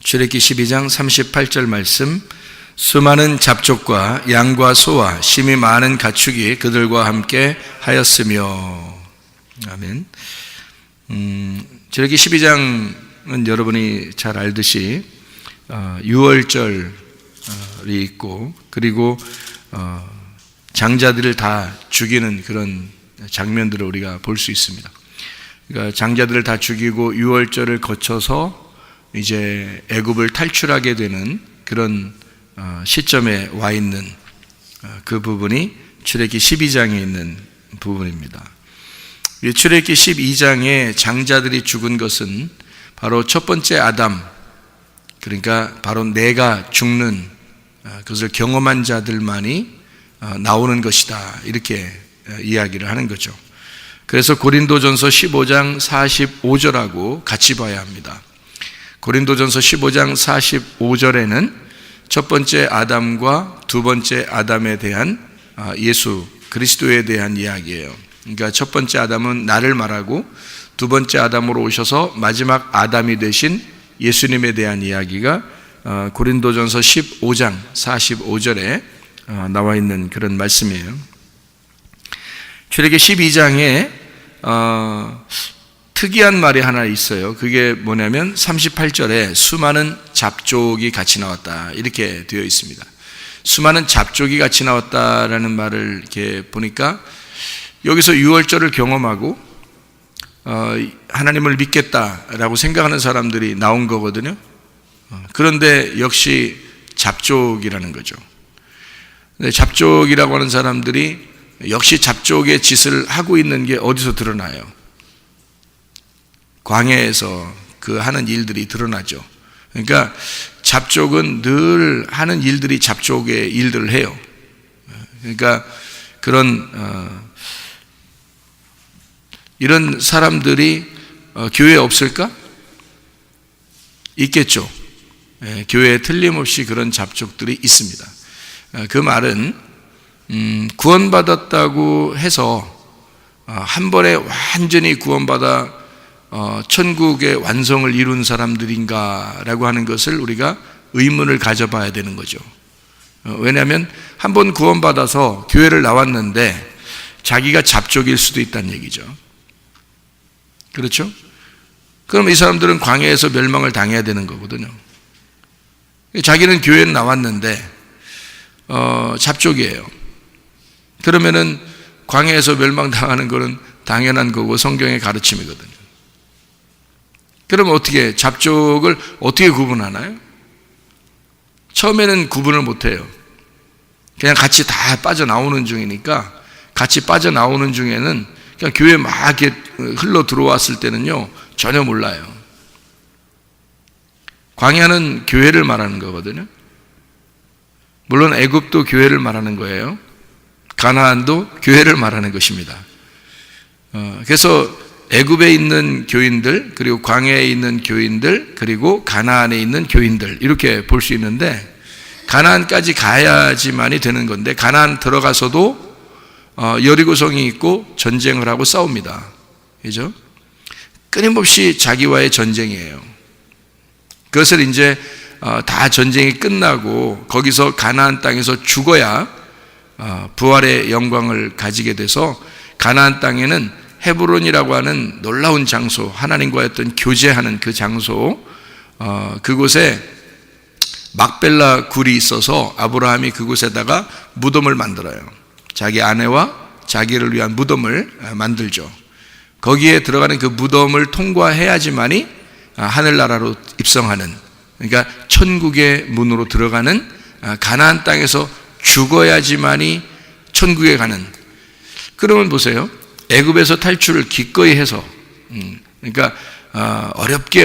출애굽기 12장 38절 말씀, 수많은 잡족과 양과 소와 심히 많은 가축이 그들과 함께 하였으며. 아멘. 출애굽기 12장은 여러분이 잘 알듯이 유월절이 있고, 그리고 장자들을 다 죽이는 그런 장면들을 우리가 볼 수 있습니다. 그러니까 장자들을 다 죽이고 유월절을 거쳐서 이제 애굽을 탈출하게 되는 그런 시점에 와 있는 그 부분이 출애굽기 12장에 있는 부분입니다. 출애굽기 12장에 장자들이 죽은 것은 바로 첫 번째 아담, 그러니까 바로 내가 죽는 그것을 경험한 자들만이 나오는 것이다, 이렇게 이야기를 하는 거죠. 그래서 고린도전서 15장 45절하고 같이 봐야 합니다. 고린도전서 15장 45절에는 첫 번째 아담과 두 번째 아담에 대한 예수 그리스도에 대한 이야기예요. 그러니까 첫 번째 아담은 나를 말하고 두 번째 아담으로 오셔서 마지막 아담이 되신 예수님에 대한 이야기가 고린도전서 15장 45절에 나와 있는 그런 말씀이에요. 출애굽기 12장에 특이한 말이 하나 있어요. 그게 뭐냐면 38절에 수많은 잡족이 같이 나왔다, 이렇게 되어 있습니다. 수많은 잡족이 같이 나왔다라는 말을 이렇게 보니까 여기서 유월절을 경험하고 하나님을 믿겠다라고 생각하는 사람들이 나온 거거든요. 그런데 역시 잡족이라는 거죠. 잡족이라고 하는 사람들이 역시 잡족의 짓을 하고 있는 게 어디서 드러나요? 광야에서 그 하는 일들이 드러나죠. 그러니까 잡족은 늘 하는 일들이 잡족의 일들을 해요. 그러니까 그런 이런 사람들이 교회에 없을까? 있겠죠. 교회에 틀림없이 그런 잡족들이 있습니다. 그 말은 구원받았다고 해서 한 번에 완전히 구원받아 천국의 완성을 이룬 사람들인가라고 하는 것을 우리가 의문을 가져봐야 되는 거죠. 왜냐하면 한 번 구원받아서 교회를 나왔는데 자기가 잡족일 수도 있다는 얘기죠. 그렇죠? 그럼 이 사람들은 광야에서 멸망을 당해야 되는 거거든요. 자기는 교회는 나왔는데 잡족이에요. 그러면은 광야에서 멸망당하는 것은 당연한 거고 성경의 가르침이거든요. 그러면 어떻게, 잡족을 어떻게 구분하나요? 처음에는 구분을 못해요. 그냥 같이 다 빠져나오는 중이니까, 같이 빠져나오는 중에는 그냥 교회에 막 이렇게 흘러 들어왔을 때는요 전혀 몰라요. 광야는 교회를 말하는 거거든요. 물론 애굽도 교회를 말하는 거예요. 가나안도 교회를 말하는 것입니다. 그래서 애굽에 있는 교인들, 그리고 광야에 있는 교인들, 그리고 가나안에 있는 교인들, 이렇게 볼 수 있는데, 가나안까지 가야지만이 되는 건데, 가나안 들어가서도 여리고성이 있고 전쟁을 하고 싸웁니다. 그죠? 끊임없이 자기와의 전쟁이에요. 그것을 이제 다 전쟁이 끝나고 거기서 가나안 땅에서 죽어야 부활의 영광을 가지게 돼서, 가나안 땅에는 헤브론이라고 하는 놀라운 장소, 하나님과의 어떤 교제하는 그 장소, 그곳에 막벨라 굴이 있어서 아브라함이 그곳에다가 무덤을 만들어요. 자기 아내와 자기를 위한 무덤을 만들죠. 거기에 들어가는 그 무덤을 통과해야지만이 하늘나라로 입성하는, 그러니까 천국의 문으로 들어가는, 가나안 땅에서 죽어야지만이 천국에 가는. 그러면 보세요. 애굽에서 탈출을 기꺼이 해서, 그러니까 어렵게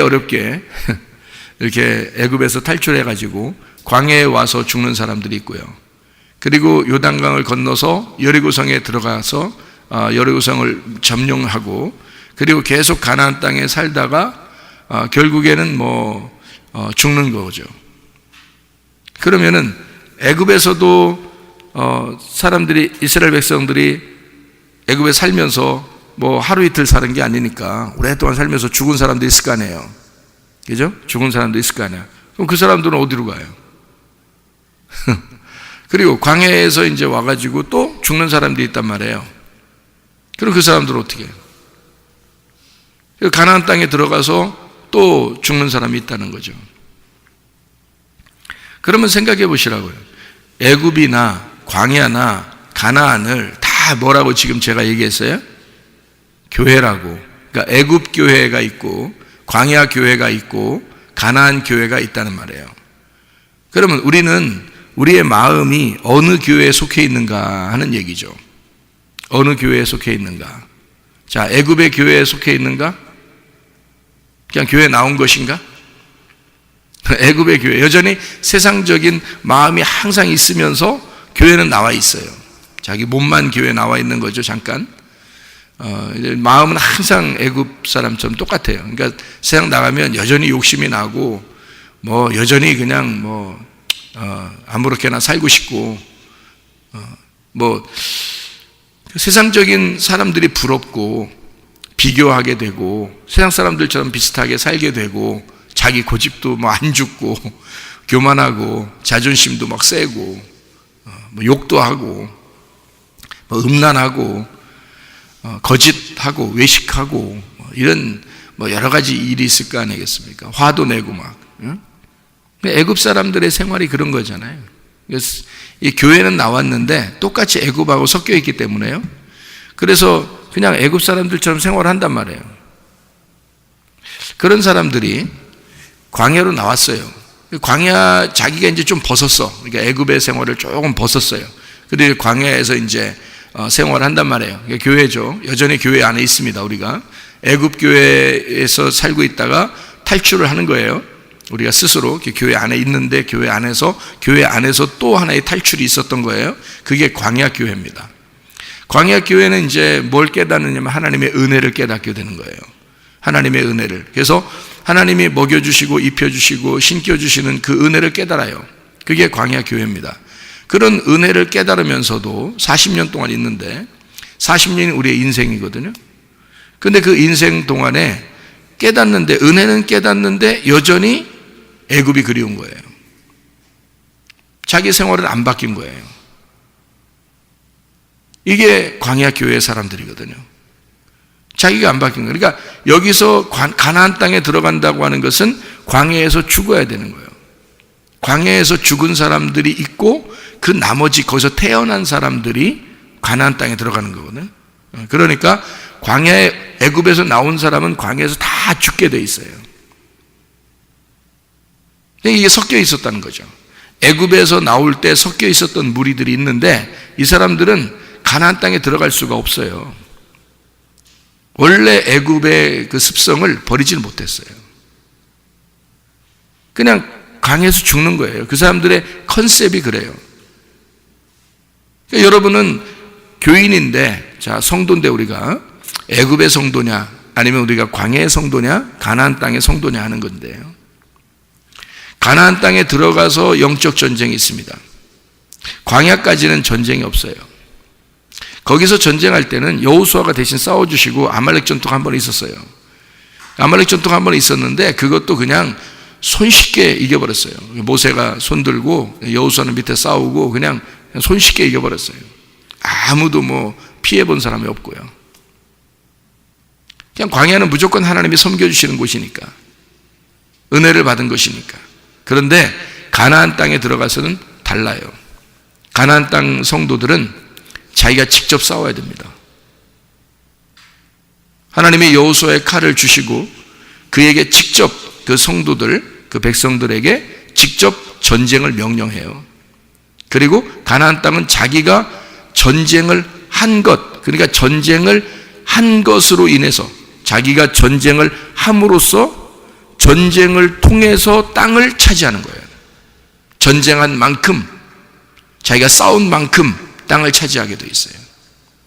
이렇게 애굽에서 탈출해가지고 광야에 와서 죽는 사람들이 있고요. 그리고 요단강을 건너서 여리고성에 들어가서 여리고성을 점령하고, 그리고 계속 가나안 땅에 살다가 결국에는 죽는 거죠. 그러면은 애굽에서도 사람들이, 이스라엘 백성들이 애굽에 살면서 하루 이틀 사는 게 아니니까 오랫동안 살면서 죽은 사람도 있을 거 아니에요. 그죠? 죽은 사람도 있을 거 아니야. 그럼 그 사람들은 어디로 가요? 그리고 광야에서 이제 와가지고 또 죽는 사람들이 있단 말이에요. 그럼 그 사람들은 어떻게 해요? 가나안 땅에 들어가서 또 죽는 사람이 있다는 거죠. 그러면 생각해 보시라고요. 애굽이나 광야나 가나안을 다 뭐라고 지금 제가 얘기했어요? 교회라고. 그러니까 애굽 교회가 있고 광야 교회가 있고 가나안 교회가 있다는 말이에요. 그러면 우리는 우리의 마음이 어느 교회에 속해 있는가 하는 얘기죠. 어느 교회에 속해 있는가? 자, 애굽의 교회에 속해 있는가? 그냥 교회 나온 것인가? 애굽의 교회, 여전히 세상적인 마음이 항상 있으면서 교회는 나와 있어요. 자기 몸만 교회에 나와 있는 거죠. 잠깐. 마음은 항상 애굽 사람처럼 똑같아요. 그러니까 세상 나가면 여전히 욕심이 나고 뭐 여전히 그냥 뭐 아무렇게나 살고 싶고 뭐 세상적인 사람들이 부럽고 비교하게 되고 세상 사람들처럼 비슷하게 살게 되고 자기 고집도 뭐 안 죽고 교만하고 자존심도 막 세고 뭐 욕도 하고 뭐 음란하고 거짓하고 외식하고 이런 뭐 여러 가지 일이 있을 거 아니겠습니까? 화도 내고 막. 애굽 사람들의 생활이 그런 거잖아요. 그래서 이 교회는 나왔는데 똑같이 애굽하고 섞여 있기 때문에요. 그래서 그냥 애굽 사람들처럼 생활을 한단 말이에요. 그런 사람들이 광야로 나왔어요. 광야 자기가 이제 좀 벗었어. 그러니까 애굽의 생활을 조금 벗었어요. 그리고 광야에서 이제 생활을 한단 말이에요. 그러니까 교회죠. 여전히 교회 안에 있습니다. 우리가 애굽 교회에서 살고 있다가 탈출을 하는 거예요. 우리가 스스로 교회 안에 있는데 교회 안에서 또 하나의 탈출이 있었던 거예요. 그게 광야 교회입니다. 광야 교회는 이제 뭘 깨닫느냐면 하나님의 은혜를 깨닫게 되는 거예요. 하나님의 은혜를. 그래서 하나님이 먹여주시고 입혀주시고 신겨주시는 그 은혜를 깨달아요. 그게 광야 교회입니다. 그런 은혜를 깨달으면서도 40년 동안 있는데 40년이 우리의 인생이거든요. 근데 그 인생 동안에 깨닫는데 은혜는 깨닫는데 여전히 애굽이 그리운 거예요. 자기 생활은 안 바뀐 거예요. 이게 광야 교회 사람들이거든요. 자기가 안 바뀐 거예요. 그러니까 여기서 가나안 땅에 들어간다고 하는 것은 광야에서 죽어야 되는 거예요. 광야에서 죽은 사람들이 있고 그 나머지 거기서 태어난 사람들이 가나안 땅에 들어가는 거거든요. 그러니까 광야에 애굽에서 나온 사람은 광야에서 다 죽게 돼 있어요. 이게 섞여 있었다는 거죠. 애굽에서 나올 때 섞여 있었던 무리들이 있는데 이 사람들은 가나안 땅에 들어갈 수가 없어요. 원래 애굽의 그 습성을 버리지는 못했어요. 그냥 강해서 죽는 거예요. 그 사람들의 컨셉이 그래요. 그러니까 여러분은 교인인데, 자, 성도인데 우리가 애굽의 성도냐 아니면 우리가 광야의 성도냐 가나안 땅의 성도냐 하는 건데요. 가나안 땅에 들어가서 영적 전쟁이 있습니다. 광야까지는 전쟁이 없어요. 거기서 전쟁할 때는 여호수아가 대신 싸워주시고 아말렉 전투가 한 번 있었어요. 아말렉 전투가 한 번 있었는데 그것도 그냥 손쉽게 이겨버렸어요. 모세가 손들고 여호수아는 밑에 싸우고 그냥 손쉽게 이겨버렸어요. 아무도 뭐 피해본 사람이 없고요. 그냥 광야는 무조건 하나님이 섬겨주시는 곳이니까, 은혜를 받은 것이니까. 그런데 가나안 땅에 들어가서는 달라요. 가나안 땅 성도들은 자기가 직접 싸워야 됩니다. 하나님이 여호수아의 칼을 주시고 그에게 직접 그 성도들, 그 백성들에게 직접 전쟁을 명령해요. 그리고 가나안 땅은 자기가 전쟁을 한 것, 그러니까 전쟁을 한 것으로 인해서 자기가 전쟁을 함으로써 전쟁을 통해서 땅을 차지하는 거예요. 전쟁한 만큼, 자기가 싸운 만큼 땅을 차지하게 돼 있어요.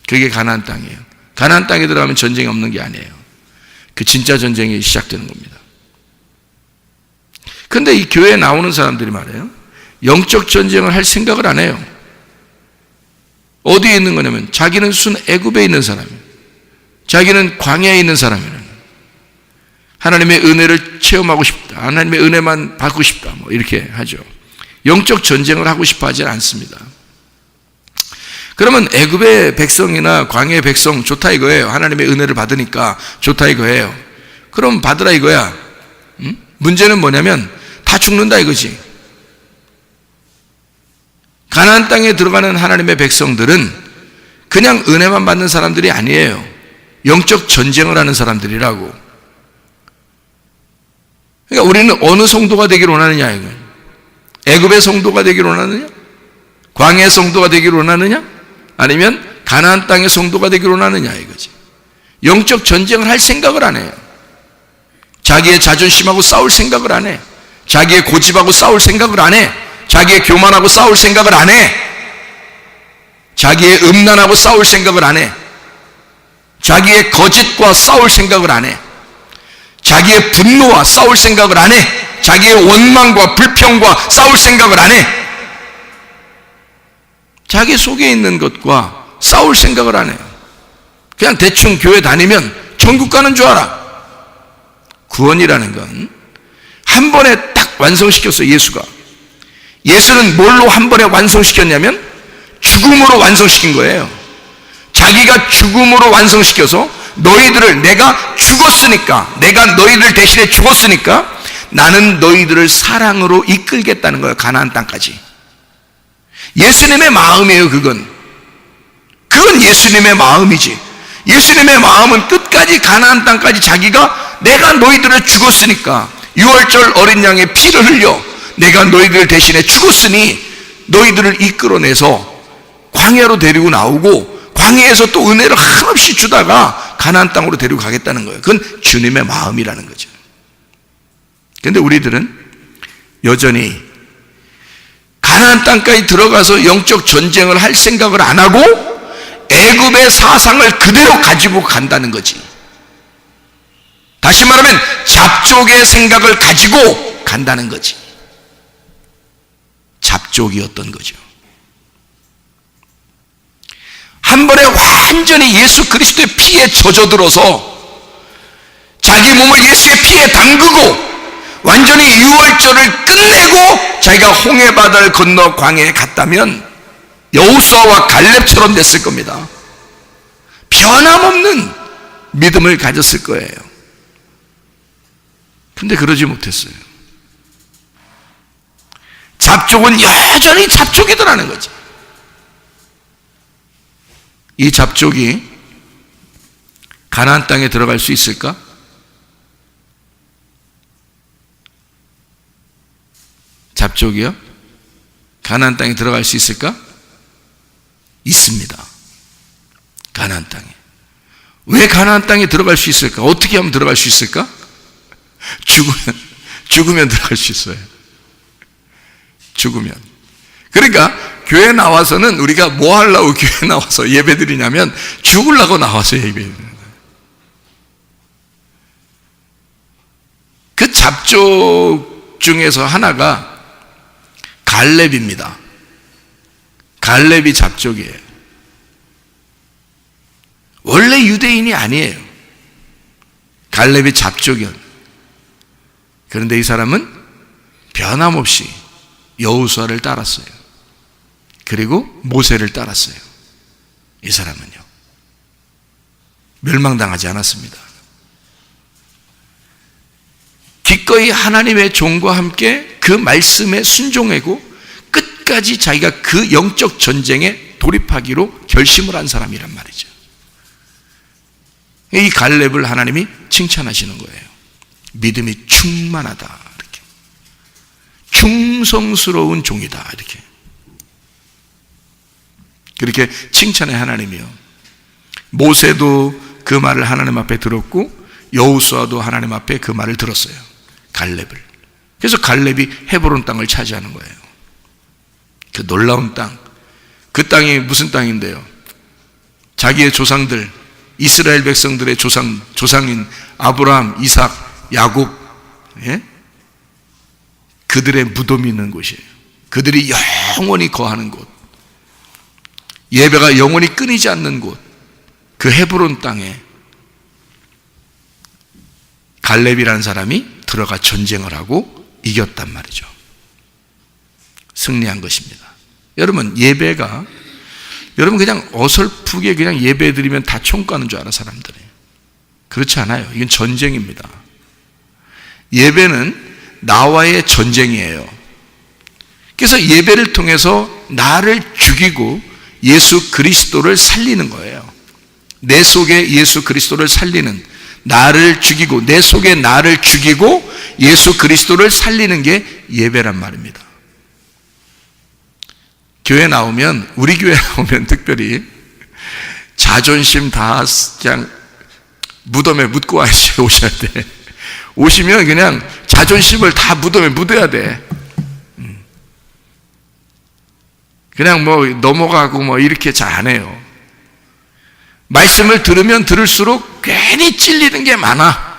그게 가나안 땅이에요. 가나안 땅에 들어가면 전쟁이 없는 게 아니에요. 그 진짜 전쟁이 시작되는 겁니다. 근데 이 교회에 나오는 사람들이 말이에요, 영적 전쟁을 할 생각을 안 해요. 어디에 있는 거냐면 자기는 순 애굽에 있는 사람이에요. 자기는 광야에 있는 사람이에요. 하나님의 은혜를 체험하고 싶다. 하나님의 은혜만 받고 싶다. 뭐 이렇게 하죠. 영적 전쟁을 하고 싶어 하지 않습니다. 그러면 애굽의 백성이나 광야의 백성 좋다 이거예요. 하나님의 은혜를 받으니까 좋다 이거예요. 그럼 받으라 이거야. 문제는 뭐냐면 다 죽는다 이거지. 가나안 땅에 들어가는 하나님의 백성들은 그냥 은혜만 받는 사람들이 아니에요. 영적 전쟁을 하는 사람들이라고. 그러니까 우리는 어느 성도가 되기를 원하느냐 이거예요. 애굽의 성도가 되기를 원하느냐? 광야의 성도가 되기를 원하느냐? 아니면 가나안 땅의 성도가 되기를 원하느냐 이거지. 영적 전쟁을 할 생각을 안 해요. 자기의 자존심하고 싸울 생각을 안 해. 자기의 고집하고 싸울 생각을 안 해. 자기의 교만하고 싸울 생각을 안 해. 자기의 음란하고 싸울 생각을 안 해. 자기의 거짓과 싸울 생각을 안 해. 자기의 분노와 싸울 생각을 안 해. 자기의 원망과 불평과 싸울 생각을 안 해. 자기 속에 있는 것과 싸울 생각을 안 해요. 그냥 대충 교회 다니면 천국 가는 줄 알아. 구원이라는 건 한 번에 딱 완성시켰어요. 예수는 뭘로 한 번에 완성시켰냐면 죽음으로 완성시킨 거예요. 자기가 죽음으로 완성시켜서 너희들을, 내가 죽었으니까, 내가 너희들 대신에 죽었으니까 나는 너희들을 사랑으로 이끌겠다는 거예요. 가나안 땅까지. 예수님의 마음이에요. 그건 예수님의 마음이지. 예수님의 마음은 끝까지 가나안 땅까지 자기가, 내가 너희들을 죽었으니까, 6월절 어린 양의 피를 흘려 내가 너희들 대신에 죽었으니 너희들을 이끌어내서 광야로 데리고 나오고 광야에서 또 은혜를 한없이 주다가 가나안 땅으로 데리고 가겠다는 거예요. 그건 주님의 마음이라는 거죠. 그런데 우리들은 여전히 가나안 땅까지 들어가서 영적 전쟁을 할 생각을 안 하고 애굽의 사상을 그대로 가지고 간다는 거지. 다시 말하면 잡족의 생각을 가지고 간다는 거지. 잡족이었던 거죠. 한 번에 완전히 예수 그리스도의 피에 젖어들어서 자기 몸을 예수의 피에 담그고 완전히 유월절을 끝내고 자기가 홍해바다를 건너 광야에 갔다면 여호수아와 갈렙처럼 됐을 겁니다. 변함없는 믿음을 가졌을 거예요. 근데 그러지 못했어요. 잡족은 여전히 잡족이더라는 거지. 이 잡족이 가나안 땅에 들어갈 수 있을까? 잡족이요? 가나안 땅에 들어갈 수 있을까? 있습니다. 가나안 땅에. 왜 가나안 땅에 들어갈 수 있을까? 어떻게 하면 들어갈 수 있을까? 죽으면 들어갈 수 있어요. 죽으면. 그러니까 교회 나와서는 우리가 뭐 하려고 교회 나와서 예배 드리냐면 죽으려고 나와서 예배 드리는 거예요. 그 잡족 중에서 하나가 갈렙입니다. 갈렙이 잡족이에요. 원래 유대인이 아니에요. 갈렙이 잡족이었어요. 그런데 이 사람은 변함없이 여호수아를 따랐어요. 그리고 모세를 따랐어요. 이 사람은요. 멸망당하지 않았습니다. 기꺼이 하나님의 종과 함께 그 말씀에 순종하고 끝까지 자기가 그 영적 전쟁에 돌입하기로 결심을 한 사람이란 말이죠. 이 갈렙을 하나님이 칭찬하시는 거예요. 믿음이 충만하다. 이렇게. 충성스러운 종이다. 이렇게. 그렇게 칭찬해 하나님이요. 모세도 그 말을 하나님 앞에 들었고 여호수아도 하나님 앞에 그 말을 들었어요. 갈렙을. 그래서 갈렙이 헤브론 땅을 차지하는 거예요. 그 놀라운 땅. 그 땅이 무슨 땅인데요? 자기의 조상들, 이스라엘 백성들의 조상인 아브라함, 이삭, 야곱, 예? 그들의 무덤이 있는 곳이에요. 그들이 영원히 거하는 곳, 예배가 영원히 끊이지 않는 곳, 그 헤브론 땅에 갈렙이라는 사람이 들어가 전쟁을 하고 이겼단 말이죠. 승리한 것입니다. 여러분, 예배가 여러분 그냥 어설프게 그냥 예배 드리면 다 총 가는 줄 알아, 사람들이. 그렇지 않아요. 이건 전쟁입니다. 예배는 나와의 전쟁이에요. 그래서 예배를 통해서 나를 죽이고 예수 그리스도를 살리는 거예요. 내 속에 예수 그리스도를 살리는, 나를 죽이고 내 속에 나를 죽이고 예수 그리스도를 살리는 게 예배란 말입니다. 교회 나오면, 우리 교회 나오면 특별히 자존심 다 그냥 무덤에 묻고 오셔야 돼. 오시면 그냥 자존심을 다 무덤에 묻어야 돼. 그냥 뭐 넘어가고 뭐 이렇게 잘 안 해요. 말씀을 들으면 들을수록 괜히 찔리는 게 많아.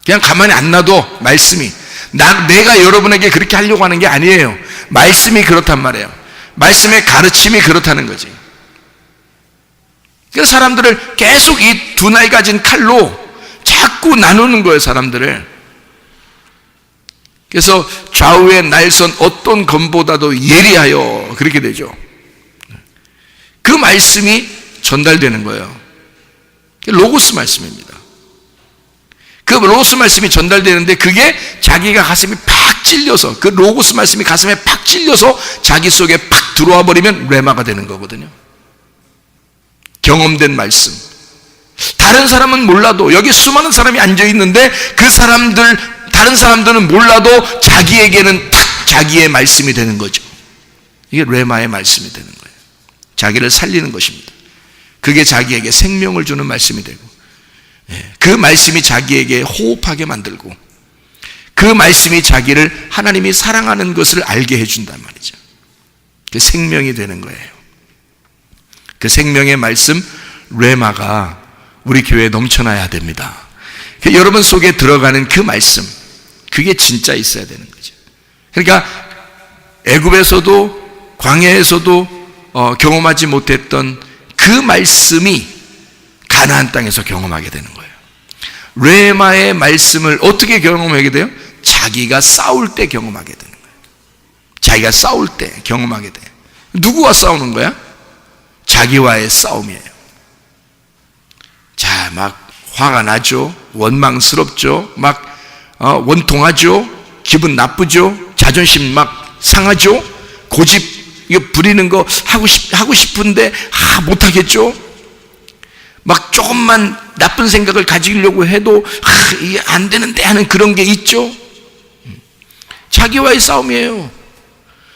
그냥 가만히 안 놔둬, 말씀이. 내가 여러분에게 그렇게 하려고 하는 게 아니에요. 말씀이 그렇단 말이에요. 말씀의 가르침이 그렇다는 거지. 그래서 사람들을 계속 이 두 날 가진 칼로 자꾸 나누는 거예요, 사람들을. 그래서 좌우의 날선 어떤 검보다도 예리하여, 그렇게 되죠. 그 말씀이 전달되는 거예요. 로고스 말씀입니다. 그 로고스 말씀이 전달되는데 그게 자기가 가슴이 팍 찔려서, 그 로고스 말씀이 가슴에 팍 찔려서 자기 속에 팍 들어와 버리면 레마가 되는 거거든요. 경험된 말씀. 다른 사람은 몰라도, 여기 수많은 사람이 앉아 있는데 그 사람들, 다른 사람들은 몰라도 자기에게는 탁 자기의 말씀이 되는 거죠. 이게 레마의 말씀이 되는 거예요. 자기를 살리는 것입니다. 그게 자기에게 생명을 주는 말씀이 되고, 그 말씀이 자기에게 호흡하게 만들고, 그 말씀이 자기를 하나님이 사랑하는 것을 알게 해준단 말이죠. 그 생명이 되는 거예요. 그 생명의 말씀 레마가 우리 교회에 넘쳐나야 됩니다. 여러분 속에 들어가는 그 말씀, 그게 진짜 있어야 되는 거죠. 그러니까 애굽에서도 광야에서도 경험하지 못했던 그 말씀이 가나안 땅에서 경험하게 되는 거예요. 레마의 말씀을 어떻게 경험하게 돼요? 자기가 싸울 때 경험하게 되는 거예요. 자기가 싸울 때 경험하게 돼요. 누구와 싸우는 거야? 자기와의 싸움이에요. 자, 막 화가 나죠. 원망스럽죠. 막 원통하죠. 기분 나쁘죠. 자존심 막 상하죠. 고집 이거 부리는 거 하고 싶은데 못하겠죠. 막 조금만 나쁜 생각을 가지려고 해도 이게 안 되는데 하는 그런 게 있죠. 자기와의 싸움이에요.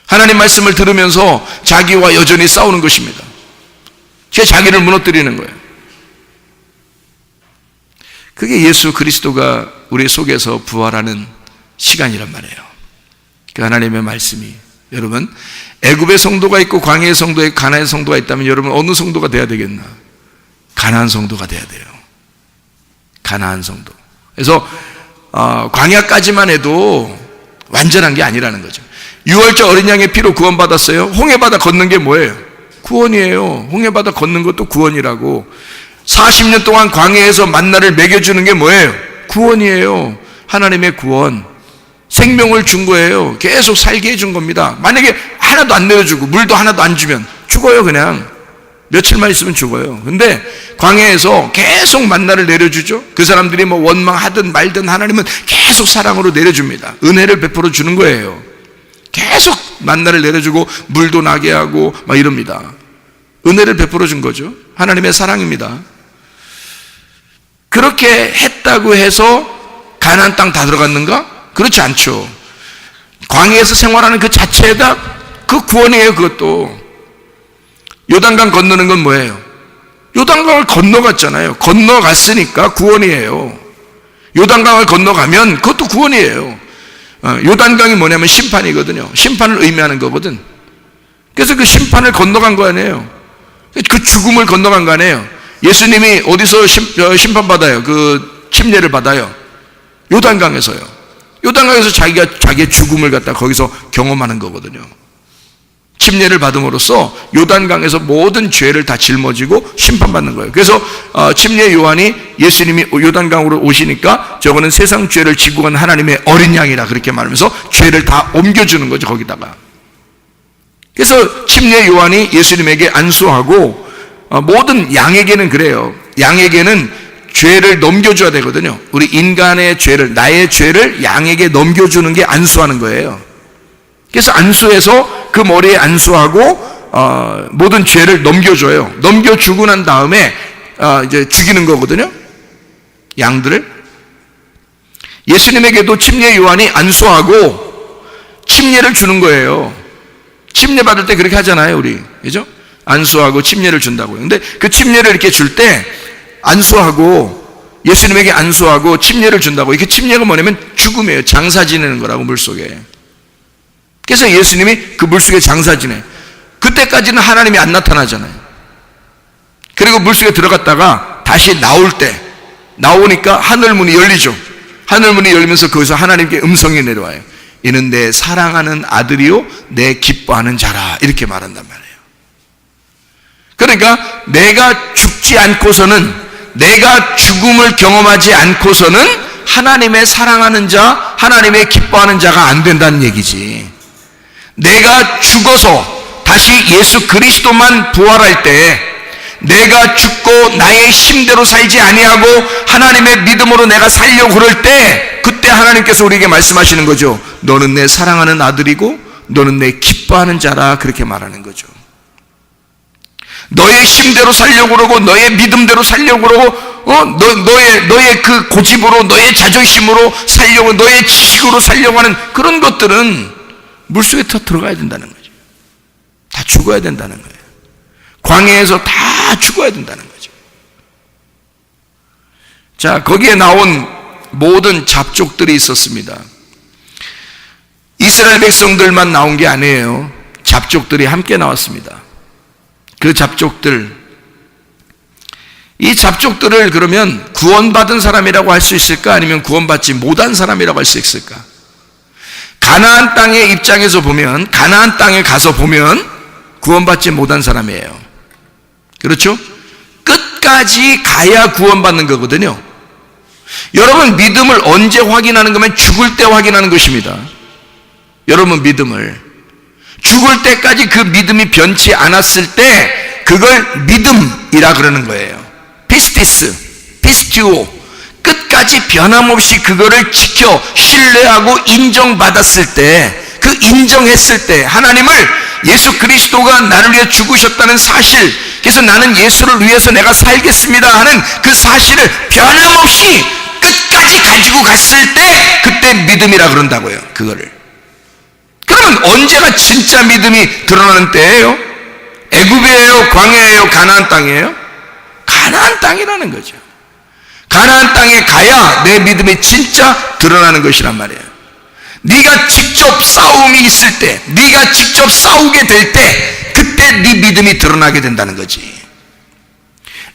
하나님 말씀을 들으면서 자기와 여전히 싸우는 것입니다. 제 자기를 무너뜨리는 거예요. 그게 예수 그리스도가 우리 속에서 부활하는 시간이란 말이에요. 그 하나님의 말씀이, 여러분, 애굽의 성도가 있고 광야의 성도가 있고 가나안의 성도가 있다면 여러분 어느 성도가 돼야 되겠나? 가나안 성도가 돼야 돼요. 가나안 성도. 그래서 광야까지만 해도 완전한 게 아니라는 거죠. 6월절 어린 양의 피로 구원받았어요. 홍해바다 걷는 게 뭐예요? 구원이에요. 홍해바다 걷는 것도 구원이라고. 40년 동안 광야에서 만나를 먹여주는 게 뭐예요? 구원이에요. 하나님의 구원. 생명을 준 거예요. 계속 살게 해준 겁니다. 만약에 하나도 안 내려주고 물도 하나도 안 주면 죽어요. 그냥 며칠만 있으면 죽어요. 근데 광야에서 계속 만나를 내려주죠. 그 사람들이 뭐 원망하든 말든 하나님은 계속 사랑으로 내려줍니다. 은혜를 베풀어 주는 거예요. 계속 만나를 내려주고 물도 나게 하고 막 이럽니다. 은혜를 베풀어 준 거죠. 하나님의 사랑입니다. 그렇게 했다고 해서 가나안 땅 다 들어갔는가? 그렇지 않죠. 광야에서 생활하는 그 자체가 그 구원이에요. 그것도. 요단강 건너는 건 뭐예요? 요단강을 건너갔잖아요. 건너갔으니까 구원이에요. 요단강을 건너가면 그것도 구원이에요. 요단강이 뭐냐면 심판이거든요. 심판을 의미하는 거거든. 그래서 그 심판을 건너간 거 아니에요. 그 죽음을 건너간 거 아니에요. 예수님이 어디서 심판받아요? 그 침례를 받아요. 요단강에서요. 요단강에서 자기가 자기의 죽음을 갖다 거기서 경험하는 거거든요. 침례를 받음으로써 요단강에서 모든 죄를 다 짊어지고 심판받는 거예요. 그래서 침례 요한이 예수님이 요단강으로 오시니까 저거는 세상 죄를 지고 간 하나님의 어린 양이라 그렇게 말하면서 죄를 다 옮겨주는 거죠, 거기다가. 그래서 침례 요한이 예수님에게 안수하고 모든 양에게는 그래요. 양에게는 죄를 넘겨줘야 되거든요. 우리 인간의 죄를, 나의 죄를 양에게 넘겨주는 게 안수하는 거예요. 그래서 안수해서 그 머리에 안수하고 모든 죄를 넘겨줘요. 넘겨주고 난 다음에 이제 죽이는 거거든요, 양들을. 예수님에게도 침례 요한이 안수하고 침례를 주는 거예요. 침례 받을 때 그렇게 하잖아요, 우리. 그죠? 안수하고 침례를 준다고요. 근데 그 침례를 이렇게 줄 때 안수하고 예수님에게 안수하고 침례를 준다고. 이게 침례가 뭐냐면 죽음이에요. 장사 지내는 거라고, 물속에. 그래서 예수님이 그 물속에 장사 지내. 그때까지는 하나님이 안 나타나잖아요. 그리고 물속에 들어갔다가 다시 나올 때, 나오니까 하늘문이 열리죠. 하늘문이 열리면서 거기서 하나님께 음성이 내려와요. 이는 내 사랑하는 아들이요 내 기뻐하는 자라, 이렇게 말한단 말이에요. 그러니까 내가 죽지 않고서는, 내가 죽음을 경험하지 않고서는 하나님의 사랑하는 자, 하나님의 기뻐하는 자가 안 된다는 얘기지. 내가 죽어서 다시 예수 그리스도만 부활할 때, 내가 죽고 나의 힘대로 살지 아니하고 하나님의 믿음으로 내가 살려고 그럴 때, 그때 하나님께서 우리에게 말씀하시는 거죠. 너는 내 사랑하는 아들이고 너는 내 기뻐하는 자라, 그렇게 말하는 거죠. 너의 힘대로 살려고 그러고 너의 믿음대로 살려고 그러고 너의 그 고집으로, 너의 자존심으로 살려고, 너의 지식으로 살려고 하는 그런 것들은 물속에 다 들어가야 된다는 거죠. 다 죽어야 된다는 거예요. 광야에서 다 죽어야 된다는 거죠. 자, 거기에 나온 모든 잡족들이 있었습니다. 이스라엘 백성들만 나온 게 아니에요. 잡족들이 함께 나왔습니다. 그 잡족들, 이 잡족들을 그러면 구원받은 사람이라고 할 수 있을까? 아니면 구원받지 못한 사람이라고 할 수 있을까? 가나안 땅의 입장에서 보면, 가나안 땅에 가서 보면 구원받지 못한 사람이에요. 그렇죠? 끝까지 가야 구원받는 거거든요. 여러분, 믿음을 언제 확인하는 거면 죽을 때 확인하는 것입니다. 여러분, 믿음을 죽을 때까지 그 믿음이 변치 않았을 때 그걸 믿음이라 그러는 거예요. 피스티스, 피스티오, 끝까지 변함없이 그거를 지켜 신뢰하고 인정받았을 때, 그 인정했을 때, 하나님을, 예수 그리스도가 나를 위해 죽으셨다는 사실, 그래서 나는 예수를 위해서 내가 살겠습니다 하는 그 사실을 변함없이 끝까지 가지고 갔을 때, 그때 믿음이라 그런다고요. 그거를. 그러면 언제가 진짜 믿음이 드러나는 때예요? 애굽이에요? 광야예요? 가나안 땅이에요? 가나안 땅이라는 거죠. 가나안 땅에 가야 내 믿음이 진짜 드러나는 것이란 말이에요. 네가 직접 싸움이 있을 때, 네가 직접 싸우게 될 때, 그때 네 믿음이 드러나게 된다는 거지.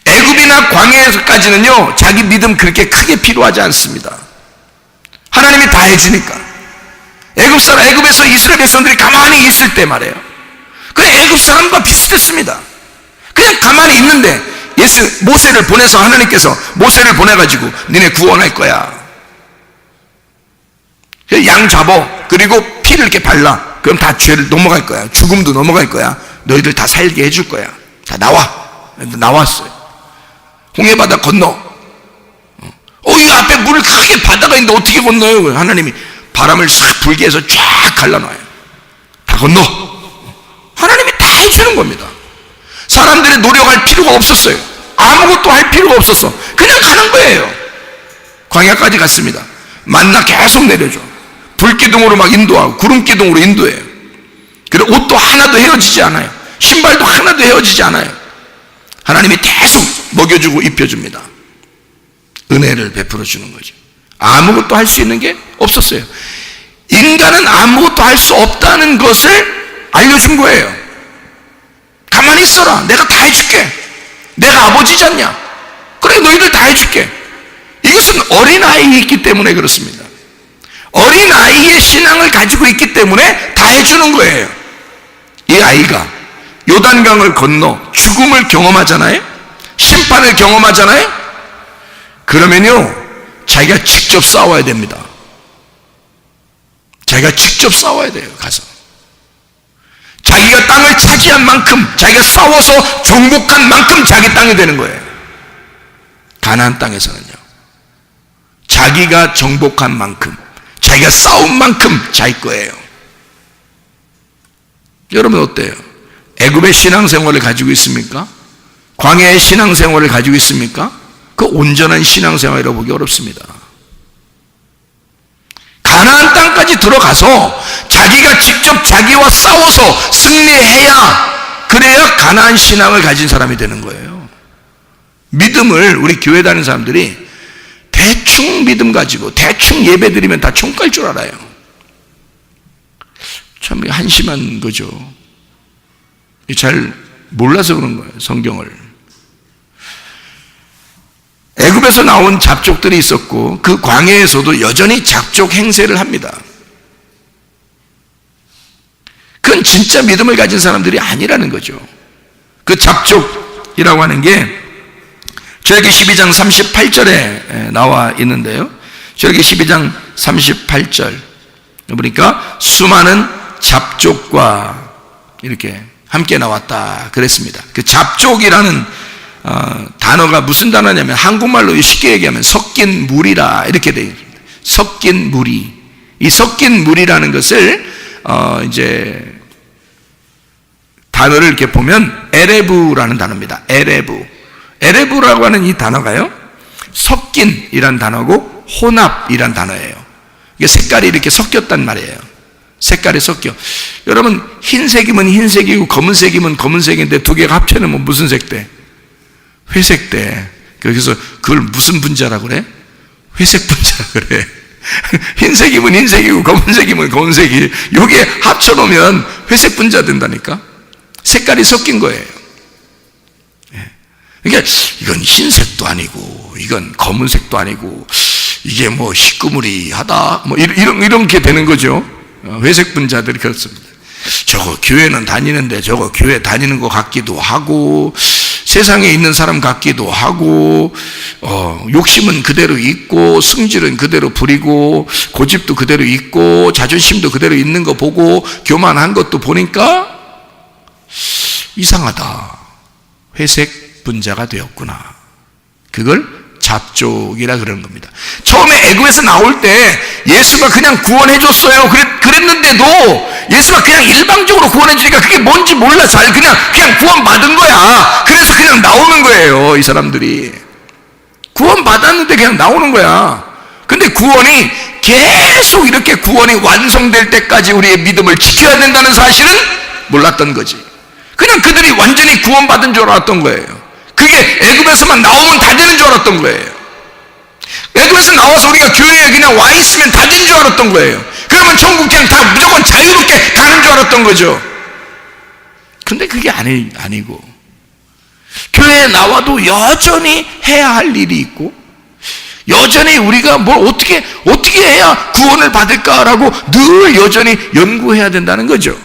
애굽이나 광야에서까지는요, 자기 믿음 그렇게 크게 필요하지 않습니다. 하나님이 다 해주니까. 애굽에서 이스라엘 백성들이 가만히 있을 때 말이에요. 그래, 애굽 사람과 비슷했습니다. 그냥 가만히 있는데 모세를 보내서, 하나님께서 모세를 보내가지고 니네 구원할 거야. 양 잡어. 그리고 피를 이렇게 발라. 그럼 다 죄를 넘어갈 거야. 죽음도 넘어갈 거야. 너희들 다 살게 해줄 거야. 다 나와. 나왔어요. 홍해바다 건너. 이 앞에 물 크게 바다가 있는데 어떻게 건너요? 하나님이 바람을 싹 불게 해서 쫙 갈라놔요. 다 건너. 하나님이 다 해주는 겁니다. 사람들이 노력할 필요가 없었어요. 아무것도 할 필요가 없었어. 그냥 가는 거예요. 광야까지 갔습니다. 만나 계속 내려줘. 불기둥으로 막 인도하고 구름기둥으로 인도해요. 그리고 옷도 하나도 헤어지지 않아요. 신발도 하나도 헤어지지 않아요. 하나님이 계속 먹여주고 입혀줍니다. 은혜를 베풀어 주는 거죠. 아무것도 할 수 있는 게 없었어요. 인간은 아무것도 할 수 없다는 것을 알려준 거예요. 가만히 있어라. 내가 다 해줄게. 내가 아버지지 않냐? 그래, 너희들 다 해줄게. 이것은 어린아이이 있기 때문에 그렇습니다. 어린아이의 신앙을 가지고 있기 때문에 다 해주는 거예요. 이 아이가 요단강을 건너 죽음을 경험하잖아요. 심판을 경험하잖아요. 그러면요, 자기가 직접 싸워야 됩니다. 자기가 직접 싸워야 돼요. 가서 자기가 땅을 차지한 만큼, 자기가 싸워서 정복한 만큼 자기 땅이 되는 거예요. 가나안 땅에서는요, 자기가 정복한 만큼, 자기가 싸운 만큼 자기 거예요. 여러분 어때요? 애굽의 신앙생활을 가지고 있습니까? 광야의 신앙생활을 가지고 있습니까? 그 온전한 신앙생활이라고 보기 어렵습니다. 가나안 땅까지 들어가서 자기가 직접 자기와 싸워서 승리해야, 그래야 가나안 신앙을 가진 사람이 되는 거예요. 믿음을, 우리 교회 다니는 사람들이 대충 믿음 가지고 대충 예배 드리면 다 총깔 줄 알아요. 참 한심한 거죠. 잘 몰라서 그런 거예요, 성경을. 애굽에서 나온 잡족들이 있었고, 그 광야에서도 여전히 잡족 행세를 합니다. 그건 진짜 믿음을 가진 사람들이 아니라는 거죠. 그 잡족이라고 하는 게 출애굽기 12장 38절에 나와 있는데요, 출애굽기 12장 38절 보니까 수많은 잡족과 이렇게 함께 나왔다 그랬습니다. 그 잡족이라는 단어가 무슨 단어냐면, 한국말로 쉽게 얘기하면 섞인 무리라 이렇게 되어 있습니다. 섞인 무리. 이 섞인 무리라는 것을 이제 단어를 이렇게 보면 에레브라는 단어입니다. 에레브라고 하는 이 단어가요, 섞인이란 단어고 혼합이란 단어예요. 이게 색깔이 이렇게 섞였단 말이에요. 색깔이 섞여. 여러분, 흰색이면 흰색이고 검은색이면 검은색인데 두 개가 합쳐놓으면 무슨 색 돼? 회색 돼. 그래서 그걸 무슨 분자라고 그래? 회색 분자라고 그래. 흰색이면 흰색이고 검은색이면 검은색이, 요게 합쳐놓으면 회색 분자 된다니까. 색깔이 섞인 거예요. 그러니까 이건 흰색도 아니고 이건 검은색도 아니고 이게 뭐 희끄무리하다 뭐 이렇게 되는 거죠. 회색 분자들이 그렇습니다. 저거 교회는 다니는데 저거 교회 다니는 것 같기도 하고, 세상에 있는 사람 같기도 하고, 욕심은 그대로 있고, 승질은 그대로 부리고, 고집도 그대로 있고, 자존심도 그대로 있는 거 보고, 교만한 것도 보니까 이상하다. 회색 분자가 되었구나. 그걸 잡족이라 그러는 겁니다. 처음에 애굽에서 나올 때 예수가 그냥 구원해 줬어요. 그랬는데도 예수가 그냥 일방적으로 구원해 주니까 그게 뭔지 몰라. 그냥 구원 받은 거야. 그래서 그냥 나오는 거예요. 이 사람들이 구원 받았는데 그냥 나오는 거야. 근데 구원이 계속 이렇게 구원이 완성될 때까지 우리의 믿음을 지켜야 된다는 사실은 몰랐던 거지. 그냥 그들이 완전히 구원 받은 줄 알았던 거예요. 그게 애굽에서만 나오면 다 되는 줄 알았던 거예요. 애굽에서 나와서 우리가 교회에 그냥 와 있으면 다 되는 줄 알았던 거예요. 그러면 천국 그냥 다 무조건 자유롭게 가는 줄 알았던 거죠. 근데 그게 아니고, 교회에 나와도 여전히 해야 할 일이 있고, 여전히 우리가 뭘 어떻게 해야 구원을 받을까라고 늘 여전히 연구해야 된다는 거죠.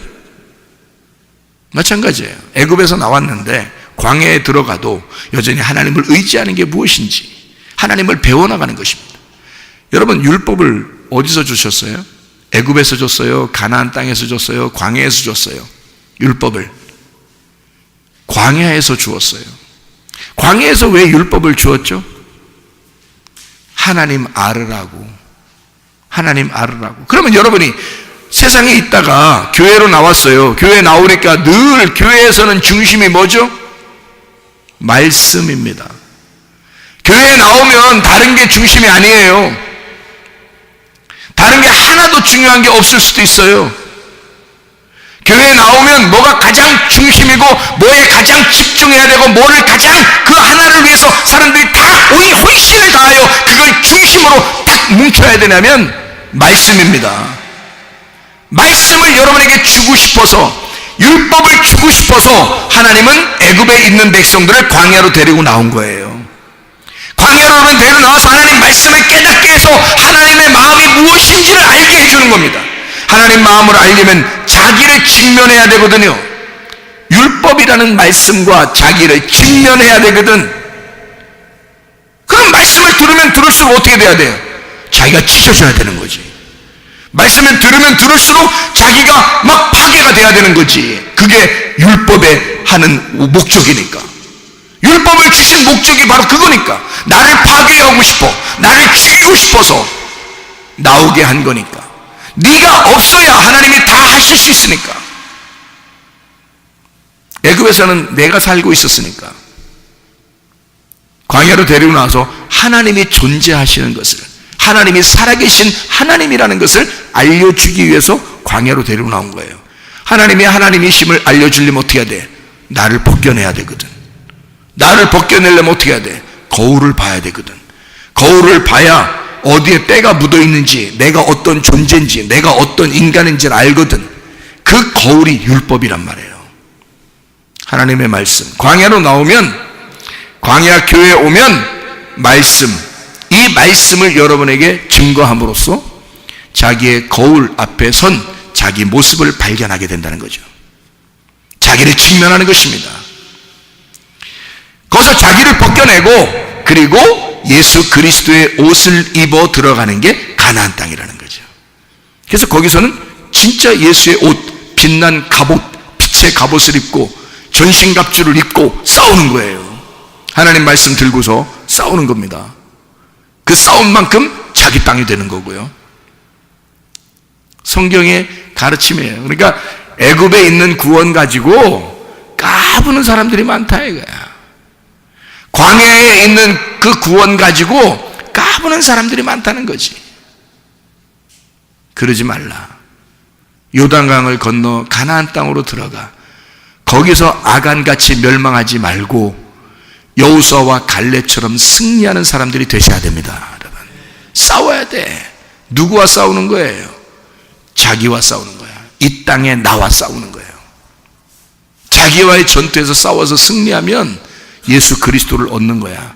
마찬가지예요. 애굽에서 나왔는데 광야에 들어가도 여전히 하나님을 의지하는 게 무엇인지 하나님을 배워나가는 것입니다. 여러분, 율법을 어디서 주셨어요? 애굽에서 줬어요? 가나안 땅에서 줬어요? 광야에서 줬어요? 율법을 광야에서 주었어요. 광야에서 왜 율법을 주었죠? 하나님 알으라고. 그러면 여러분이 세상에 있다가 교회로 나왔어요. 교회 나오니까 늘 교회에서는 중심이 뭐죠? 말씀입니다. 교회에 나오면 다른 게 중심이 아니에요. 다른 게 하나도 중요한 게 없을 수도 있어요. 교회에 나오면 뭐가 가장 중심이고, 뭐에 가장 집중해야 되고, 뭐를 가장 그 하나를 위해서 사람들이 다 온 혼신을 다하여 그걸 중심으로 딱 뭉쳐야 되냐면 말씀입니다. 말씀을 여러분에게 주고 싶어서, 율법을 주고 싶어서 하나님은 애굽에 있는 백성들을 광야로 데리고 나온 거예요. 광야로 데리고 나와서 하나님 말씀을 깨닫게 해서 하나님의 마음이 무엇인지를 알게 해주는 겁니다. 하나님 마음을 알려면 자기를 직면해야 되거든요. 율법이라는 말씀과 자기를 직면해야 되거든. 그럼 말씀을 들으면 들을수록 어떻게 돼야 돼요? 자기가 찢어져야 되는 거지. 말씀을 들으면 들을수록 자기가 막 파괴가 돼야 되는 거지. 그게 율법에 하는 목적이니까. 율법을 주신 목적이 바로 그거니까. 나를 파괴하고 싶어, 나를 죽이고 싶어서 나오게 한 거니까. 네가 없어야 하나님이 다 하실 수 있으니까. 애굽에서는 내가 살고 있었으니까. 광야로 데리고 나와서 하나님이 존재하시는 것을, 하나님이 살아계신 하나님이라는 것을 알려주기 위해서 광야로 데리고 나온 거예요. 하나님이 하나님이심을 알려주려면 어떻게 해야 돼? 나를 벗겨내야 되거든. 나를 벗겨내려면 어떻게 해야 돼? 거울을 봐야 되거든. 거울을 봐야 어디에 때가 묻어 있는지, 내가 어떤 존재인지, 내가 어떤 인간인지를 알거든. 그 거울이 율법이란 말이에요. 하나님의 말씀. 광야로 나오면, 광야 교회에 오면 말씀, 이 말씀을 여러분에게 증거함으로써 자기의 거울 앞에 선 자기 모습을 발견하게 된다는 거죠. 자기를 직면하는 것입니다. 거기서 자기를 벗겨내고, 그리고 예수 그리스도의 옷을 입어 들어가는 게 가나안 땅이라는 거죠. 그래서 거기서는 진짜 예수의 옷, 빛난 갑옷, 빛의 갑옷을 입고 전신갑주를 입고 싸우는 거예요. 하나님 말씀 들고서 싸우는 겁니다. 그 싸운 만큼 자기 땅이 되는 거고요. 성경의 가르침이에요. 그러니까 애굽에 있는 구원 가지고 까부는 사람들이 많다 이거야. 광야에 있는 그 구원 가지고 까부는 사람들이 많다는 거지. 그러지 말라. 요단강을 건너 가나안 땅으로 들어가. 거기서 아간같이 멸망하지 말고 여호수아와 갈렙처럼 승리하는 사람들이 되셔야 됩니다. 여러분, 싸워야 돼. 누구와 싸우는 거예요? 자기와 싸우는 거야. 이 땅에 나와 싸우는 거예요. 자기와의 전투에서 싸워서 승리하면 예수 그리스도를 얻는 거야.